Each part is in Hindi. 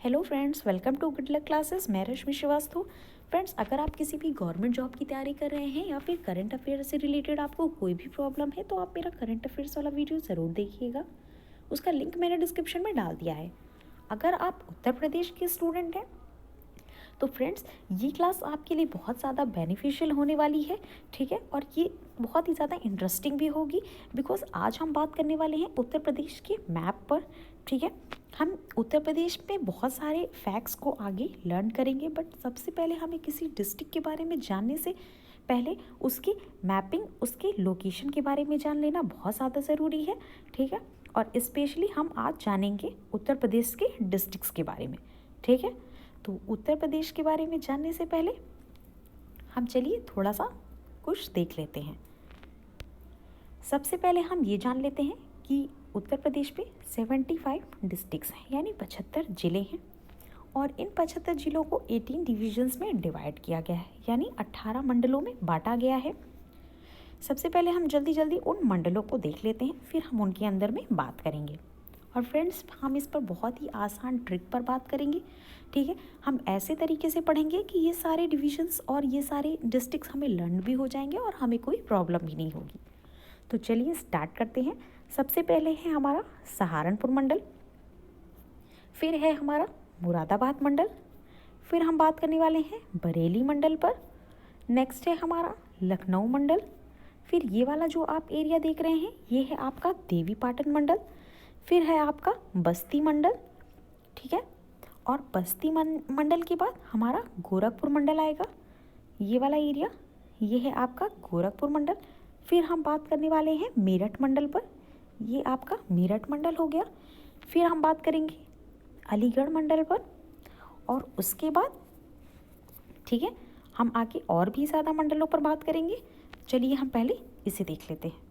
Hello friends, welcome to good luck classes. मैं रश्मि श्रीवास्तव। फ्रेंड्स, अगर आप किसी भी गवर्नमेंट जॉब की तैयारी कर रहे हैं या फिर करंट अफेयर से रिलेटेड आपको कोई भी प्रॉब्लम है तो आप मेरा करंट अफेयर्स वाला वीडियो ज़रूर देखिएगा। उसका लिंक मैंने डिस्क्रिप्शन में डाल दिया है। अगर आप उत्तर प्रदेश के स्टूडेंट हैं तो फ्रेंड्स, ये क्लास आपके लिए बहुत ज़्यादा बेनिफिशियल होने वाली है, ठीक है। और ये बहुत ही ज़्यादा इंटरेस्टिंग भी होगी बिकॉज आज हम बात करने वाले हैं उत्तर प्रदेश के मैप पर, ठीक है। हम उत्तर प्रदेश में बहुत सारे फैक्ट्स को आगे लर्न करेंगे, बट सबसे पहले हमें किसी डिस्ट्रिक्ट के बारे में जानने से पहले उसकी मैपिंग, उसके लोकेशन के बारे में जान लेना बहुत ज़्यादा ज़रूरी है, ठीक है। और स्पेशली हम आज जानेंगे उत्तर प्रदेश के डिस्ट्रिक्ट्स के बारे में, ठीक है। तो उत्तर प्रदेश के बारे में जानने से पहले हम चलिए थोड़ा सा कुछ देख लेते हैं। सबसे पहले हम ये जान लेते हैं कि उत्तर प्रदेश में 75 डिस्ट्रिक्ट्स हैं, यानी 75 ज़िले हैं। और इन 75 ज़िलों को 18 डिविजन्स में डिवाइड किया गया है, यानी 18 मंडलों में बांटा गया है। सबसे पहले हम जल्दी जल्दी उन मंडलों को देख लेते हैं, फिर हम उनके अंदर में बात करेंगे। और फ्रेंड्स, हम इस पर बहुत ही आसान ट्रिक पर बात करेंगे, ठीक है। हम ऐसे तरीके से पढ़ेंगे कि ये सारे डिविजन्स और ये सारे डिस्ट्रिक्ट्स हमें लर्न भी हो जाएंगे और हमें कोई प्रॉब्लम भी नहीं होगी। तो चलिए स्टार्ट करते हैं। सबसे पहले है हमारा सहारनपुर मंडल, फिर है हमारा मुरादाबाद मंडल, फिर हम बात करने वाले हैं बरेली मंडल पर। नेक्स्ट है हमारा लखनऊ मंडल, फिर ये वाला जो आप एरिया देख रहे हैं ये है आपका देवी पाटन मंडल, फिर है आपका बस्ती मंडल, ठीक है। और बस्ती मंडल के बाद हमारा गोरखपुर मंडल आएगा, ये वाला एरिया, ये है आपका गोरखपुर मंडल। फिर हम बात करने वाले हैं मेरठ मंडल पर, ये आपका मेरठ मंडल हो गया। फिर हम बात करेंगे अलीगढ़ मंडल पर, और उसके बाद, ठीक है, हम आगे और भी ज़्यादा मंडलों पर बात करेंगे। चलिए हम पहले इसे देख लेते हैं।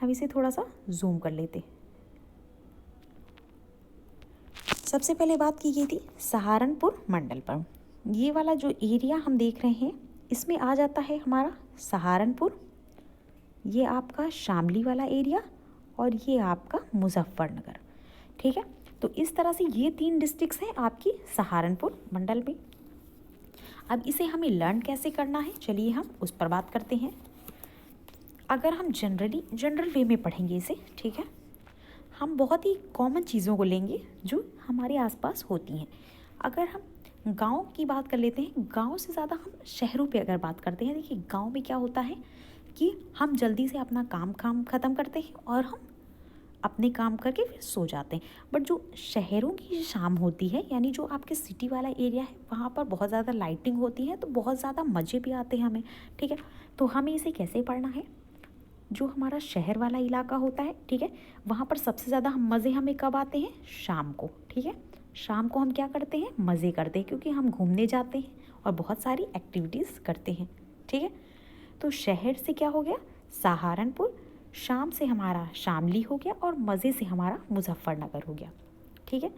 हम इसे थोड़ा सा जूम कर लेते हैं। सबसे पहले बात की गई थी सहारनपुर मंडल पर। ये वाला जो एरिया हम देख रहे हैं इसमें आ जाता है हमारा सहारनपुर, ये आपका शामली वाला एरिया, और ये आपका मुजफ्फरनगर, ठीक है। तो इस तरह से ये 3 डिस्ट्रिक्ट्स हैं आपकी सहारनपुर मंडल में। अब इसे हमें लर्न कैसे करना है, चलिए हम उस पर बात करते हैं। अगर हम जनरल वे में पढ़ेंगे इसे, ठीक है, हम बहुत ही कॉमन चीज़ों को लेंगे जो हमारे आसपास होती हैं। अगर हम गांव की बात कर लेते हैं, गांव से ज़्यादा हम शहरों पे अगर बात करते हैं, देखिए गांव में क्या होता है कि हम जल्दी से अपना काम ख़त्म करते हैं और हम अपने काम करके फिर सो जाते हैं। बट जो शहरों की शाम होती है, यानी जो आपके सिटी वाला एरिया है, वहाँ पर बहुत ज़्यादा लाइटिंग होती है, तो बहुत ज़्यादा मज़े भी आते हैं हमें, ठीक है। तो हमें इसे कैसे पढ़ना है, जो हमारा शहर वाला इलाका होता है, ठीक है, वहाँ पर सबसे ज़्यादा मज़े हमें कब आते हैं, शाम को, ठीक है। शाम को हम क्या करते हैं, मज़े करते हैं, क्योंकि हम घूमने जाते हैं और बहुत सारी एक्टिविटीज़ करते हैं, ठीक है। तो शहर से क्या हो गया, सहारनपुर, शाम से हमारा शामली हो गया, और मज़े से हमारा मुजफ्फरनगर हो गया, ठीक है।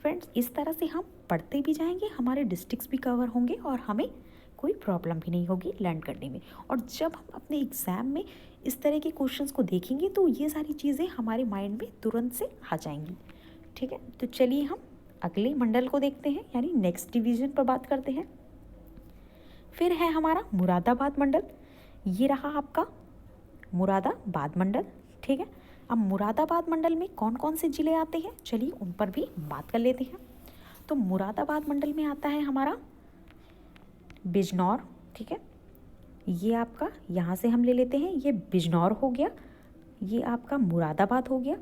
फ्रेंड्स, इस तरह से हम पढ़ते भी जाएंगे, हमारे डिस्ट्रिक्ट्स भी कवर होंगे और हमें कोई प्रॉब्लम भी नहीं होगी लर्न करने में। और जब हम अपने एग्ज़ाम में इस तरह के क्वेश्चंस को देखेंगे तो ये सारी चीज़ें हमारे माइंड में तुरंत से आ जाएंगी, ठीक है। तो चलिए हम अगले मंडल को देखते हैं, यानी नेक्स्ट डिवीज़न पर बात करते हैं। फिर है हमारा मुरादाबाद मंडल, ये रहा आपका मुरादाबाद मंडल, ठीक है। अब मुरादाबाद मंडल में कौन कौन से ज़िले आते हैं, चलिए उन पर भी बात कर लेते हैं। तो मुरादाबाद मंडल में आता है हमारा बिजनौर, ठीक है, ये आपका यहाँ से हम ले लेते हैं, ये बिजनौर हो गया, ये आपका मुरादाबाद हो गया।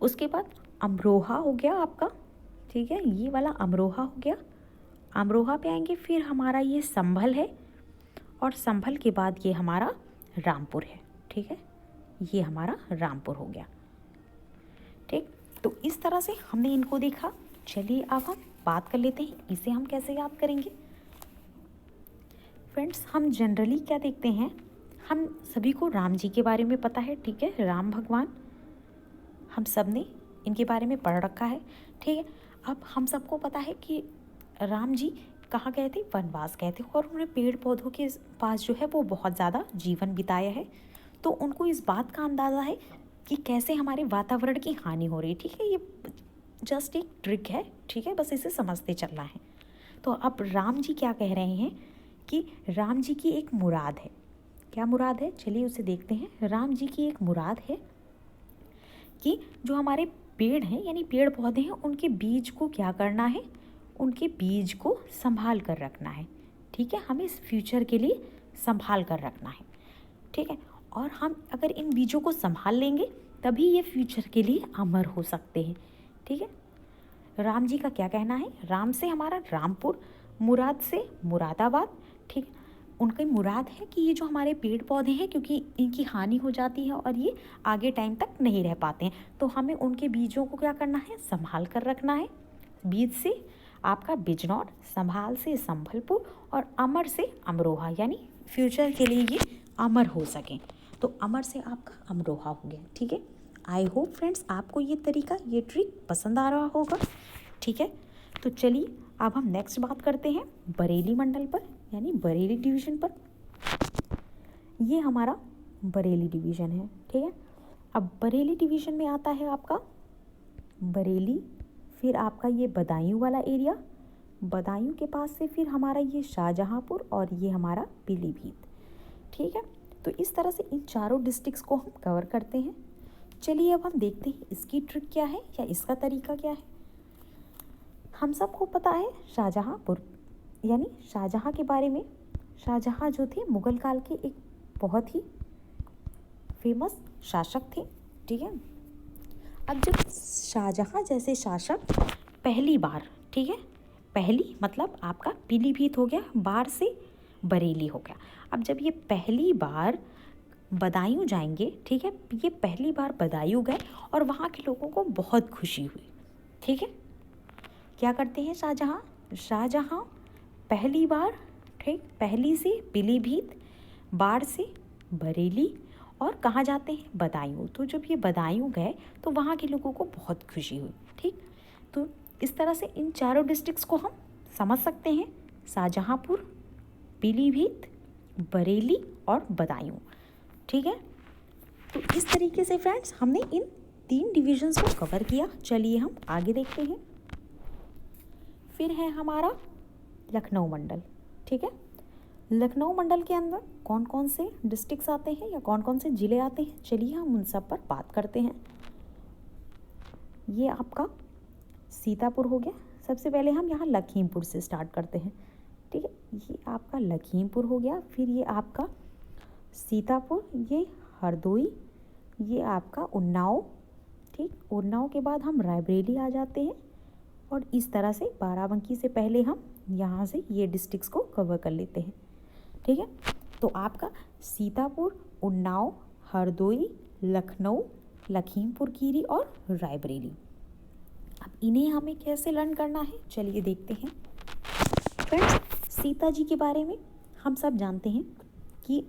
उसके बाद अमरोहा हो गया आपका, ठीक है, ये वाला अमरोहा हो गया। अमरोहा पे आएंगे, फिर हमारा ये संभल है, और संभल के बाद ये हमारा रामपुर है, ठीक है, ये हमारा रामपुर हो गया, ठीक। तो इस तरह से हमने इनको देखा। चलिए अब हम बात कर लेते हैं इसे हम कैसे याद करेंगे। फ्रेंड्स, हम जनरली क्या देखते हैं, हम सभी को राम जी के बारे में पता है, ठीक है, राम भगवान, हम सब ने इनके बारे में पढ़ रखा है, ठीक है। अब हम सबको पता है कि राम जी कहाँ गए थे, वनवास गए थे, और उन्होंने पेड़ पौधों के पास जो है वो बहुत ज़्यादा जीवन बिताया है। तो उनको इस बात का अंदाज़ा है कि कैसे हमारे वातावरण की हानि हो रही है, ठीक है। ये जस्ट एक ट्रिक है, ठीक है, बस इसे समझते चलना है। तो अब राम जी क्या कह रहे हैं कि राम जी की एक मुराद है। क्या मुराद है, चलिए उसे देखते हैं। राम जी की एक मुराद है कि जो हमारे पेड़ हैं यानी पेड़ पौधे हैं उनके बीज को क्या करना है, उनके बीज को संभाल कर रखना है, ठीक है, हमें इस फ्यूचर के लिए संभाल कर रखना है, ठीक है। और हम अगर इन बीजों को संभाल लेंगे तभी ये फ्यूचर के लिए अमर हो सकते हैं, ठीक है। राम जी का क्या कहना है, राम से हमारा रामपुर, मुराद से मुरादाबाद, ठीक है। उनकी मुराद है कि ये जो हमारे पेड़ पौधे हैं क्योंकि इनकी हानि हो जाती है और ये आगे टाइम तक नहीं रह पाते हैं, तो हमें उनके बीजों को क्या करना है, संभाल कर रखना है। बीज से आपका बिजनौर, संभाल से संभलपुर और अमर से अमरोहा, यानी फ्यूचर के लिए ये अमर हो सकें। तो अमर से आपका अमरोहा हो गया, ठीक है। आई होप फ्रेंड्स आपको ये तरीका, ये ट्रिक पसंद आ रहा होगा, ठीक है। तो चलिए अब हम नेक्स्ट बात करते हैं बरेली मंडल पर, यानी बरेली डिवीज़न पर। ये हमारा बरेली डिवीज़न है, ठीक है। अब बरेली डिवीज़न में आता है आपका बरेली, फिर आपका ये बदायूं वाला एरिया, बदायूं के पास से फिर हमारा ये शाहजहांपुर और ये हमारा पीलीभीत, ठीक है। तो इस तरह से इन चारों डिस्ट्रिक्ट्स को हम कवर करते हैं। चलिए अब हम देखते हैं इसकी ट्रिक क्या है या इसका तरीका क्या है। हम सबको पता है शाहजहांपुर, यानी शाहजहां के बारे में। शाहजहां जो थे मुग़ल काल के एक बहुत ही फेमस शासक थे, ठीक है। अब जब शाहजहां जैसे शासक पहली बार, ठीक है, पहली मतलब आपका पीलीभीत हो गया, बार से बरेली हो गया। अब जब ये पहली बार बदायूं जाएंगे, ठीक है, ये पहली बार बदायूं गए और वहाँ के लोगों को बहुत खुशी हुई, ठीक है। क्या करते हैं शाहजहां पहली बार, ठीक, पहली से पीलीभीत, बाढ़ से बरेली और कहाँ जाते हैं, बदायूं। तो जब ये बदायूं गए तो वहाँ के लोगों को बहुत खुशी हुई, ठीक। तो इस तरह से इन चारों डिस्ट्रिक्ट्स को हम समझ सकते हैं, शाहजहांपुर, पीलीभीत, बरेली और बदायूं, ठीक है। तो इस तरीके से फ्रेंड्स हमने इन 3 डिविजन्स को कवर किया। चलिए हम आगे देखते हैं। फिर है हमारा लखनऊ मंडल, ठीक है। लखनऊ मंडल के अंदर कौन कौन से डिस्ट्रिक्ट्स आते हैं या कौन कौन से ज़िले आते हैं, चलिए हम उन सब पर बात करते हैं। ये आपका सीतापुर हो गया। सबसे पहले हम यहाँ लखीमपुर से स्टार्ट करते हैं, ठीक है। ये आपका लखीमपुर हो गया, फिर ये आपका सीतापुर, ये हरदोई, ये आपका उन्नाव, ठीक। उन्नाव के बाद हम रायबरेली आ जाते हैं और इस तरह से बाराबंकी से पहले हम यहाँ से ये डिस्ट्रिक्ट्स को कवर कर लेते हैं, ठीक है। तो आपका सीतापुर, उन्नाव, हरदोई, लखनऊ, लखीमपुर खीरी और रायबरेली। अब इन्हें हमें कैसे लर्न करना है, चलिए देखते हैं। फ्रेंड्स सीता जी के बारे में हम सब जानते हैं कि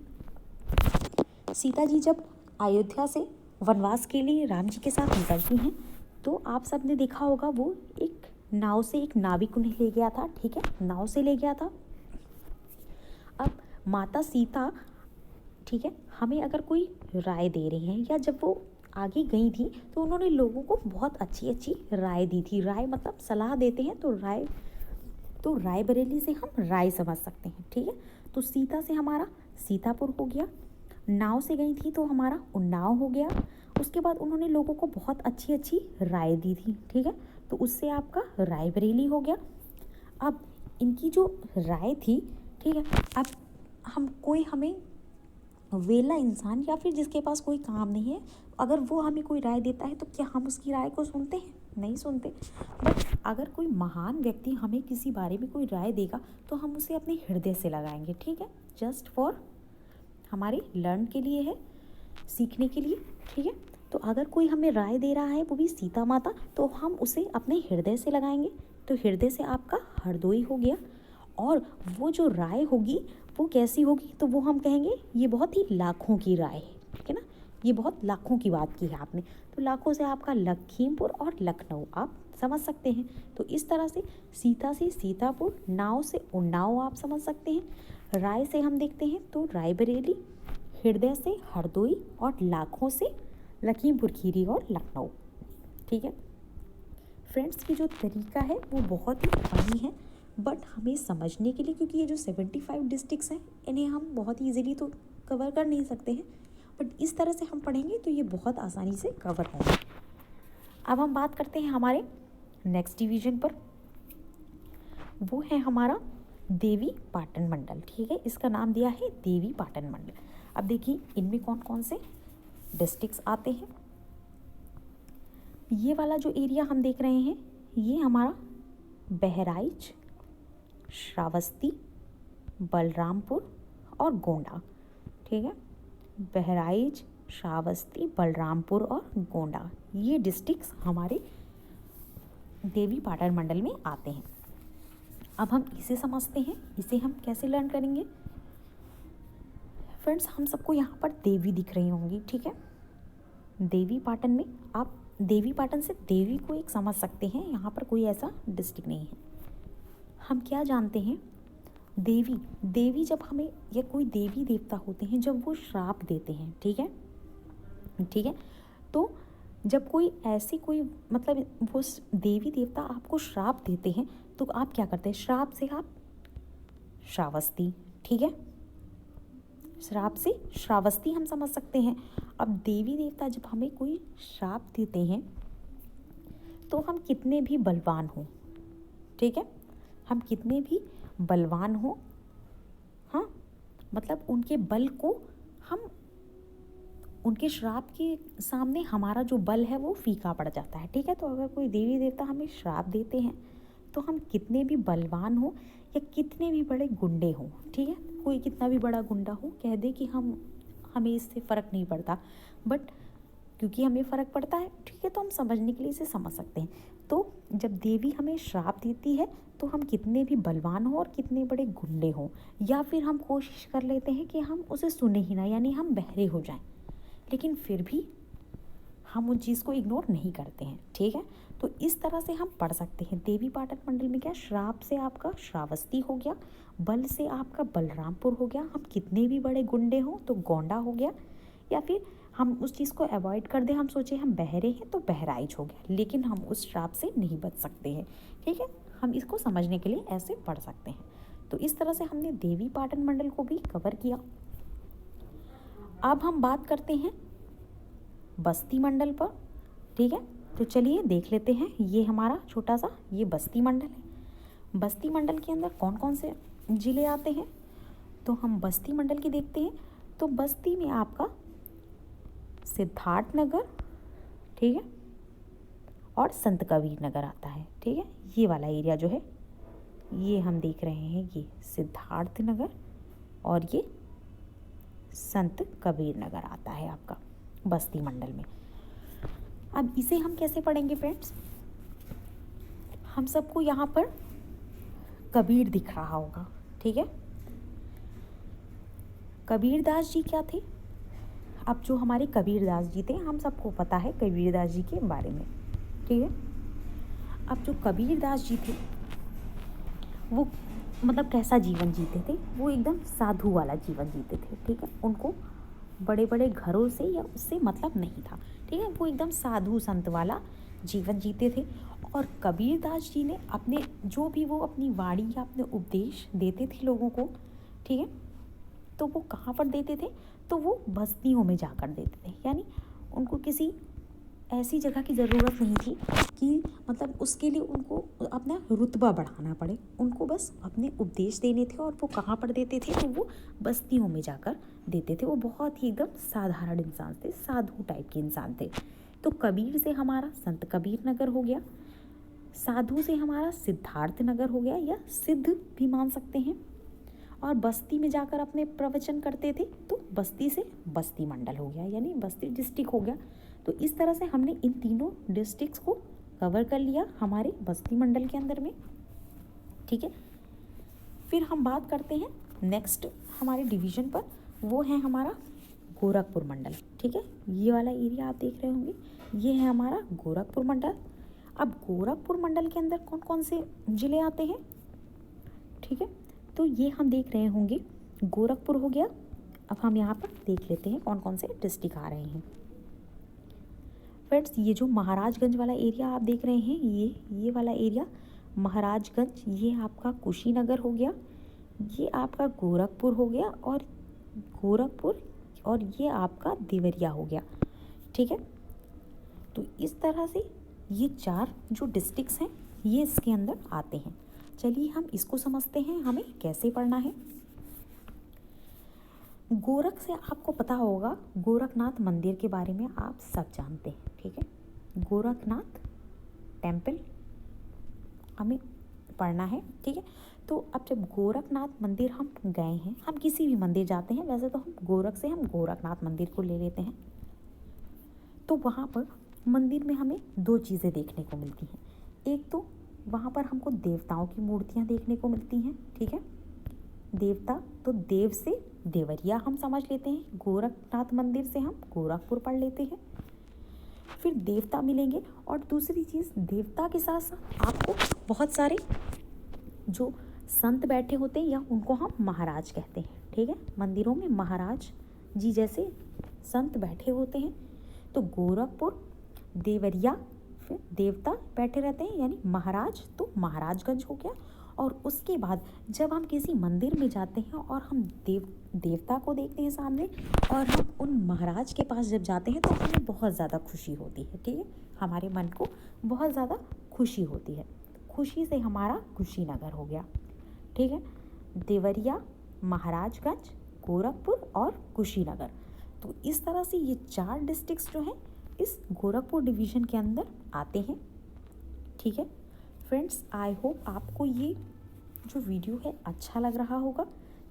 सीता जी जब अयोध्या से वनवास के लिए राम जी के साथ निकलती हैं तो आप सब ने देखा होगा वो एक नाव से, एक नाविक उन्हें ले गया था, ठीक है, नाव से ले गया था। अब माता सीता, ठीक है, हमें अगर कोई राय दे रही हैं या जब वो आगे गई थी तो उन्होंने लोगों को बहुत अच्छी अच्छी राय दी थी। राय मतलब सलाह देते हैं, तो रायबरेली से हम राय समझ सकते हैं, ठीक है। तो सीता से हमारा सीतापुर हो गया, नाव से गई थी तो हमारा उन्नाव हो गया। उसके बाद उन्होंने लोगों को बहुत अच्छी अच्छी राय दी थी, ठीक है, तो उससे आपका रायबरेली हो गया। अब इनकी जो राय थी, ठीक है, अब हमें वेला इंसान या फिर जिसके पास कोई काम नहीं है, अगर वो हमें कोई राय देता है तो क्या हम उसकी राय को सुनते हैं, नहीं सुनते। बट अगर कोई महान व्यक्ति हमें किसी बारे में कोई राय देगा तो हम उसे अपने हृदय से लगाएंगे, ठीक है, जस्ट फॉर हमारे लर्न के लिए है, सीखने के लिए, ठीक है। तो अगर कोई हमें राय दे रहा है वो भी सीता माता, तो हम उसे अपने हृदय से लगाएंगे। तो हृदय से आपका हरदोई हो गया। और वो जो राय होगी वो कैसी होगी, तो वो हम कहेंगे ये बहुत ही लाखों की राय है, ठीक है ना, ये बहुत लाखों की बात की है आपने। तो लाखों से आपका लखीमपुर और लखनऊ आप समझ सकते हैं। तो इस तरह से सीता से सीतापुर, नाव से उन्नाव आप समझ सकते हैं। राय से हम देखते हैं तो रायबरेली, हृदय से हरदोई और लाखों से लखीमपुर खीरी और लखनऊ, ठीक है। फ्रेंड्स ये जो तरीका है वो बहुत ही फनी है, बट हमें समझने के लिए, क्योंकि ये जो 75 डिस्ट्रिक्ट्स हैं इन्हें हम बहुत ईजीली तो कवर कर नहीं सकते हैं, बट इस तरह से हम पढ़ेंगे तो ये बहुत आसानी से कवर होंगे। अब हम बात करते हैं हमारे नेक्स्ट डिवीजन पर, वो है हमारा देवी पाटन मंडल। ठीक है, इसका नाम दिया है देवी पाटन मंडल। अब देखिए इनमें कौन कौन से डिस्ट्रिक्ट्स आते हैं। ये वाला जो एरिया हम देख रहे हैं ये हमारा बहराइच, श्रावस्ती, बलरामपुर और गोंडा। ठीक है, बहराइच, श्रावस्ती, बलरामपुर और गोंडा, ये डिस्ट्रिक्ट्स हमारे देवी पाटन मंडल में आते हैं। अब हम इसे समझते हैं, इसे हम कैसे लर्न करेंगे। फ्रेंड्स हम सबको यहाँ पर देवी दिख रही होंगी। ठीक है, देवी पाटन में आप देवी पाटन से देवी को एक समझ सकते हैं, यहाँ पर कोई ऐसा डिस्ट्रिक्ट नहीं है। हम क्या जानते हैं, देवी देवी जब हमें, या कोई देवी देवता होते हैं जब वो श्राप देते हैं। ठीक है, ठीक है, तो जब कोई ऐसी कोई मतलब वो देवी देवता आपको श्राप देते हैं तो आप क्या करते हैं, श्राप से आप श्रावस्ती, ठीक है, श्राप से श्रावस्ती हम समझ सकते हैं। अब देवी देवता जब हमें कोई श्राप देते हैं तो हम कितने भी बलवान हों, ठीक है, हम कितने भी बलवान हों, हाँ, मतलब उनके बल को हम, उनके श्राप के सामने हमारा जो बल है वो फीका पड़ जाता है। ठीक है, तो अगर कोई देवी देवता हमें श्राप देते हैं तो हम कितने भी बलवान हो या कितने भी बड़े गुंडे हों, ठीक है, कोई कितना भी बड़ा गुंडा हो कह दे कि हमें इससे फ़र्क नहीं पड़ता, बट क्योंकि हमें फ़र्क पड़ता है, ठीक है, तो हम समझने के लिए इसे समझ सकते हैं। तो जब देवी हमें श्राप देती है तो हम कितने भी बलवान हो और कितने बड़े गुंडे हों, या फिर हम कोशिश कर लेते हैं कि हम उसे सुने ही ना, यानी हम बहरे हो जाएं, लेकिन फिर भी हम उन चीज़ को इग्नोर नहीं करते हैं। ठीक है, तो इस तरह से हम पढ़ सकते हैं देवी पाटन मंडल में क्या, श्राप से आपका श्रावस्ती हो गया, बल से आपका बलरामपुर हो गया, हम कितने भी बड़े गुंडे हों तो गोंडा हो गया, या फिर हम उस चीज़ को अवॉइड कर दें, हम सोचे हम बहरे हैं तो बहराइच हो गया, लेकिन हम उस श्राप से नहीं बच सकते हैं। ठीक है, हम इसको समझने के लिए ऐसे पढ़ सकते हैं। तो इस तरह से हमने देवी पाटन मंडल को भी कवर किया। अब हम बात करते हैं बस्ती मंडल पर। ठीक है, तो चलिए देख लेते हैं, ये हमारा छोटा सा ये बस्ती मंडल है। बस्ती मंडल के अंदर कौन कौन से ज़िले आते हैं, तो हम बस्ती मंडल की देखते हैं। तो बस्ती में आपका सिद्धार्थनगर, ठीक है, और संत कबीर नगर आता है। ठीक है, ये वाला एरिया जो है ये हम देख रहे हैं, ये सिद्धार्थनगर और ये संत कबीर नगर आता है आपका बस्ती मंडल में। अब इसे हम कैसे पढ़ेंगे फ्रेंड्स, हम सबको यहाँ पर कबीर दिख रहा होगा। ठीक है, कबीरदास जी क्या थे, अब जो हमारे कबीरदास जी थे हम सबको पता है कबीरदास जी के बारे में। ठीक है, अब जो कबीरदास जी थे वो मतलब कैसा जीवन जीते थे, वो एकदम साधु वाला जीवन जीते थे। ठीक है, उनको बड़े बड़े घरों से या उससे मतलब नहीं था। ठीक है, वो एकदम साधु संत वाला जीवन जीते थे। और कबीरदास जी ने अपने जो भी वो अपनी वाणी या अपने उपदेश देते थे लोगों को, ठीक है, तो वो कहाँ पर देते थे, तो वो बस्तियों में जाकर देते थे। यानी उनको किसी ऐसी जगह की ज़रूरत नहीं थी कि मतलब उसके लिए उनको अपना रुतबा बढ़ाना पड़े, उनको बस अपने उपदेश देने थे। और वो कहाँ पर देते थे, तो वो बस्तियों में जाकर देते थे। वो बहुत ही एकदम साधारण इंसान थे, साधु टाइप के इंसान थे। तो कबीर से हमारा संत कबीर नगर हो गया, साधु से हमारा सिद्धार्थ नगर हो गया, या सिद्ध भी मान सकते हैं, और बस्ती में जाकर अपने प्रवचन करते थे तो बस्ती से बस्ती मंडल हो गया, यानी बस्ती डिस्ट्रिक्ट हो गया। तो इस तरह से हमने इन तीनों डिस्ट्रिक्ट्स को कवर कर लिया हमारे बस्ती मंडल के अंदर में। ठीक है, फिर हम बात करते हैं नेक्स्ट हमारे डिवीज़न पर, वो है हमारा गोरखपुर मंडल। ठीक है, ये वाला एरिया आप देख रहे होंगे, ये है हमारा गोरखपुर मंडल। अब गोरखपुर मंडल के अंदर कौन कौन से ज़िले आते हैं, ठीक है, तो ये हम देख रहे होंगे, गोरखपुर हो गया। अब हम यहाँ पर देख लेते हैं कौन कौन से डिस्ट्रिक्ट आ रहे हैं। फ्रेंड्स ये जो महाराजगंज वाला एरिया आप देख रहे हैं, ये वाला एरिया महाराजगंज, ये आपका कुशीनगर हो गया, ये आपका गोरखपुर हो गया, और ये आपका देवरिया हो गया। ठीक है, तो इस तरह से ये 4 जो डिस्ट्रिक्ट्स हैं ये इसके अंदर आते हैं। चलिए हम इसको समझते हैं हमें कैसे पढ़ना है। गोरख से आपको पता होगा, गोरखनाथ मंदिर के बारे में आप सब जानते हैं। ठीक है, गोरखनाथ टेम्पल हमें पढ़ना है। ठीक है, तो अब जब गोरखनाथ मंदिर हम गए हैं, हम किसी भी मंदिर जाते हैं, वैसे तो हम गोरख से हम गोरखनाथ मंदिर को ले लेते हैं, तो वहाँ पर मंदिर में हमें 2 चीज़ें देखने को मिलती हैं। एक तो वहाँ पर हमको देवताओं की मूर्तियाँ देखने को मिलती हैं। ठीक है, देवता तो देव से देवरिया हम समझ लेते हैं, गोरखनाथ मंदिर से हम गोरखपुर पढ़ लेते हैं, फिर देवता मिलेंगे। और दूसरी चीज़, देवता के साथ साथ आपको बहुत सारे जो संत बैठे होते हैं, या उनको हम महाराज कहते हैं। ठीक है, मंदिरों में महाराज जी जैसे संत बैठे होते हैं। तो गोरखपुर, देवरिया, फिर देवता बैठे रहते हैं, यानी महाराज, तो महाराजगंज हो गया। और उसके बाद जब हम किसी मंदिर में जाते हैं और हम देवता को देखते हैं सामने, और हम उन महाराज के पास जब जाते हैं, तो हमें बहुत ज़्यादा खुशी होती है। ठीक है, हमारे मन को बहुत ज़्यादा खुशी होती है। खुशी से हमारा कुशीनगर हो गया। ठीक है, देवरिया, महाराजगंज, गोरखपुर और कुशीनगर। तो इस तरह से ये 4 डिस्ट्रिक्ट्स जो हैं इस गोरखपुर डिवीज़न के अंदर आते हैं। ठीक है फ्रेंड्स, आई होप आपको ये जो वीडियो है अच्छा लग रहा होगा।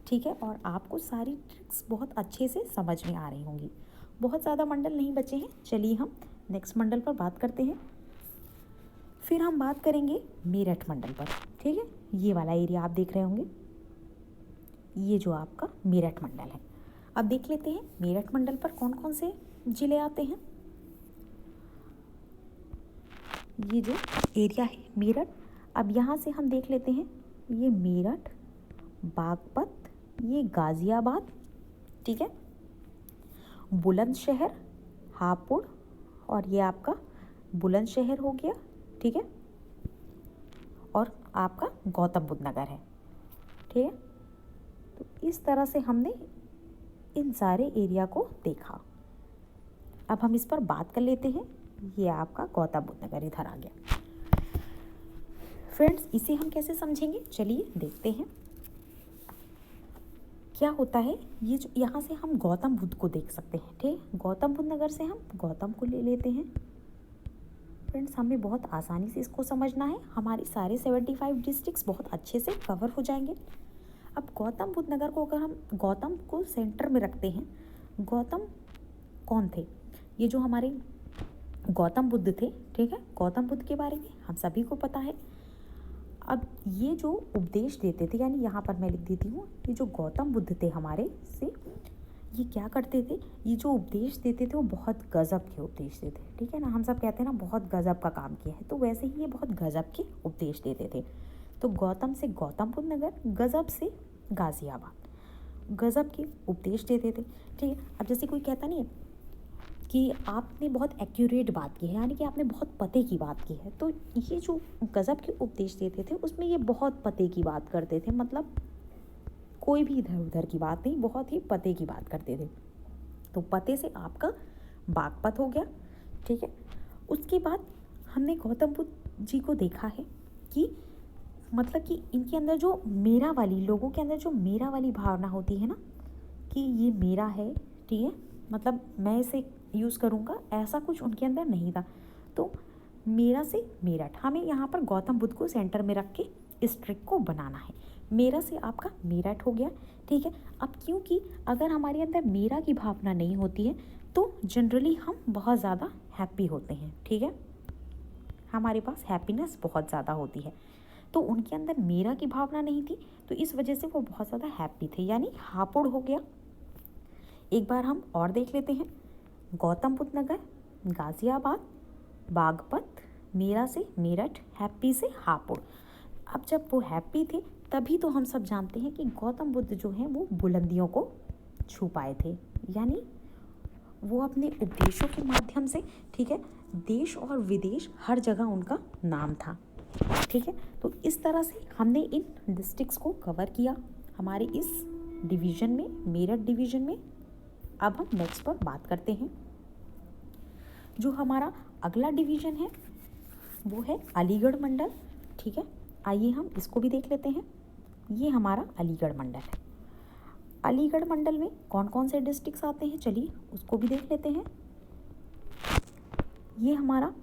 ठीक है, और आपको सारी ट्रिक्स बहुत अच्छे से समझ में आ रही होंगी। बहुत ज़्यादा मंडल नहीं बचे हैं। चलिए हम नेक्स्ट मंडल पर बात करते हैं। फिर हम बात करेंगे मेरठ मंडल पर। ठीक है, ये वाला एरिया आप देख रहे होंगे, ये जो आपका मेरठ मंडल है। अब देख लेते हैं मेरठ मंडल पर कौन कौन से ज़िले आते हैं। ये जो एरिया है मेरठ, अब यहाँ से हम देख लेते हैं, ये मेरठ, बागपत, ये गाज़ियाबाद, ठीक है, बुलंदशहर, हापुड़, और ये आपका बुलंदशहर हो गया। ठीक है, और आपका गौतम बुद्ध नगर है। ठीक है, तो इस तरह से हमने इन सारे एरिया को देखा। अब हम इस पर बात कर लेते हैं। ये आपका गौतम बुद्ध नगर इधर आ गया। फ्रेंड्स, इसे हम कैसे समझेंगे, चलिए देखते हैं क्या होता है। ये जो यहाँ से हम गौतम बुद्ध को देख सकते हैं। ठीक है, गौतम बुद्ध नगर से हम गौतम को ले लेते हैं। फ्रेंड्स, हमें बहुत आसानी से इसको समझना है, हमारे सारे 75 डिस्ट्रिक्ट्स बहुत अच्छे से कवर हो जाएंगे। अब गौतम बुद्ध नगर को अगर हम गौतम को सेंटर में रखते हैं, गौतम कौन थे, ये जो हमारे गौतम बुद्ध थे। ठीक है, गौतम बुद्ध के बारे में हम सभी को पता है। अब ये जो उपदेश देते थे, यानी यहाँ पर मैं लिख देती हूँ, ये जो गौतम बुद्ध थे हमारे से, ये क्या करते थे, ये जो उपदेश देते थे वो बहुत गज़ब के उपदेश देते थे। ठीक है ना, हम सब कहते हैं ना बहुत गज़ब का काम किया है, तो वैसे ही ये बहुत गज़ब के उपदेश देते थे। तो गौतम से गौतम बुद्ध नगर, गज़ब से गाज़ियाबाद, गज़ब के उपदेश देते थे। ठीक है, अब जैसे कोई कहता नहीं है कि आपने बहुत एक्यूरेट बात की है, यानी कि आपने बहुत पते की बात की है, तो ये जो गज़ब के उपदेश देते थे उसमें ये बहुत पते की बात करते थे, मतलब कोई भी इधर उधर की बात नहीं, बहुत ही पते की बात करते थे। तो पते से आपका बागपत हो गया। ठीक है, उसके बाद हमने गौतम बुद्ध जी को देखा है कि मतलब कि इनके अंदर जो मेरा वाली, लोगों के अंदर जो मेरा वाली भावना होती है ना, कि ये मेरा है, ठीक है, मतलब मैं इसे यूज़ करूँगा, ऐसा कुछ उनके अंदर नहीं था। तो मेरा से मेरठ, हमें यहाँ पर गौतम बुद्ध को सेंटर में रख के इस ट्रिक को बनाना है। मेरा से आपका मेरठ हो गया। ठीक है, अब क्योंकि अगर हमारे अंदर मेरा की भावना नहीं होती है तो जनरली हम बहुत ज़्यादा हैप्पी होते हैं। ठीक है, हमारे पास हैप्पीनेस बहुत ज़्यादा होती है, तो उनके अंदर मेरा की भावना नहीं थी, तो इस वजह से वो बहुत ज़्यादा हैप्पी थे, यानी हापुड़ हो गया। एक बार हम और देख लेते हैं, गौतम बुद्ध नगर, गाज़ियाबाद, बागपत, मेरा से मेरठ, हैप्पी से हापुड़। अब जब वो हैप्पी थे तभी तो हम सब जानते हैं कि गौतम बुद्ध जो हैं वो बुलंदियों को छू पाए थे, यानी वो अपने उपदेशों के माध्यम से, ठीक है, देश और विदेश हर जगह उनका नाम था। ठीक है, तो इस तरह से हमने इन डिस्ट्रिक्ट्स को कवर किया हमारे इस डिवीज़न में, मेरठ डिवीज़न में। अब हम नेक्स्ट पर बात करते हैं। जो हमारा अगला डिवीज़न है वो है अलीगढ़ मंडल। ठीक है, आइए हम इसको भी देख लेते हैं। ये हमारा अलीगढ़ मंडल है। अलीगढ़ मंडल में कौन कौन से डिस्ट्रिक्ट्स आते हैं, चलिए उसको भी देख लेते हैं। ये हमारा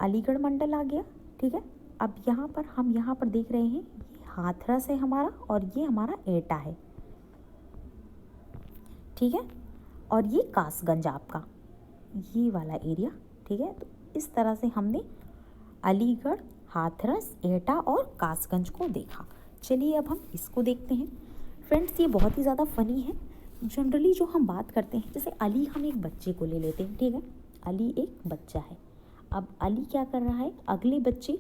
अलीगढ़ मंडल आ गया। ठीक है, अब हम यहाँ पर देख रहे हैं, ये हाथरस है हमारा और ये हमारा एटा है। ठीक है, और ये कासगंज आपका ये वाला एरिया। ठीक है, तो इस तरह से हमने अलीगढ़, हाथरस, एटा और कासगंज को देखा। चलिए अब हम इसको देखते हैं। फ्रेंड्स, ये बहुत ही ज़्यादा फ़नी है। जनरली जो हम बात करते हैं, जैसे अली, हम एक बच्चे को ले लेते हैं। ठीक है, अली एक बच्चा है। अब अली क्या कर रहा है, अगले बच्चे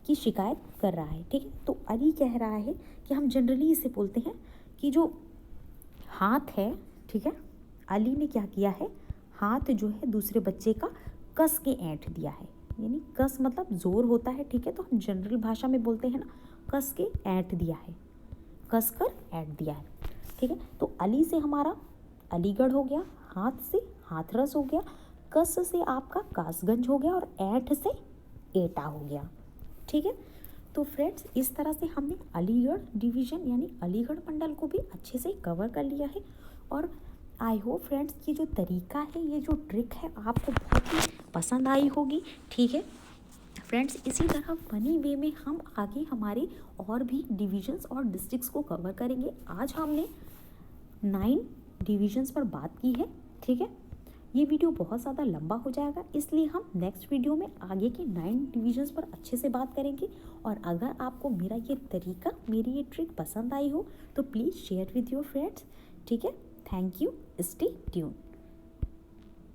की शिकायत कर रहा है। ठीक है, तो अली कह रहा है कि हम जनरली इसे बोलते हैं कि जो हाथ है, ठीक है, अली ने क्या किया है, हाथ जो है दूसरे बच्चे का कस के ऐंठ दिया है। यानी कस मतलब ज़ोर होता है। ठीक है, तो हम जनरल भाषा में बोलते हैं ना, कस के ऐंठ दिया है, कस कर ऐंठ दिया है। ठीक है, तो अली से हमारा अलीगढ़ हो गया, हाथ से हाथरस हो गया, कस से आपका कासगंज हो गया और ऐंठ से एटा हो गया। ठीक है, तो फ्रेंड्स, इस तरह से हमने अलीगढ़ डिवीज़न यानी अलीगढ़ मंडल को भी अच्छे से कवर कर लिया है। और आई होप फ्रेंड्स, ये जो तरीका है, ये जो ट्रिक है, आपको बहुत ही पसंद आई होगी। ठीक है फ्रेंड्स, इसी तरह फनी वे में हम आगे हमारे और भी डिविजन्स और डिस्ट्रिक्ट्स को कवर करेंगे। आज हमने 9 डिविजन्स पर बात की है। ठीक है, ये वीडियो बहुत ज़्यादा लंबा हो जाएगा, इसलिए हम नेक्स्ट वीडियो में आगे के 9 डिविजन्स पर अच्छे से बात करेंगे। और अगर आपको मेरा ये तरीका, मेरी ये ट्रिक पसंद आई हो तो please share with your friends. ठीक है, थैंक यू, स्टे ट्यून।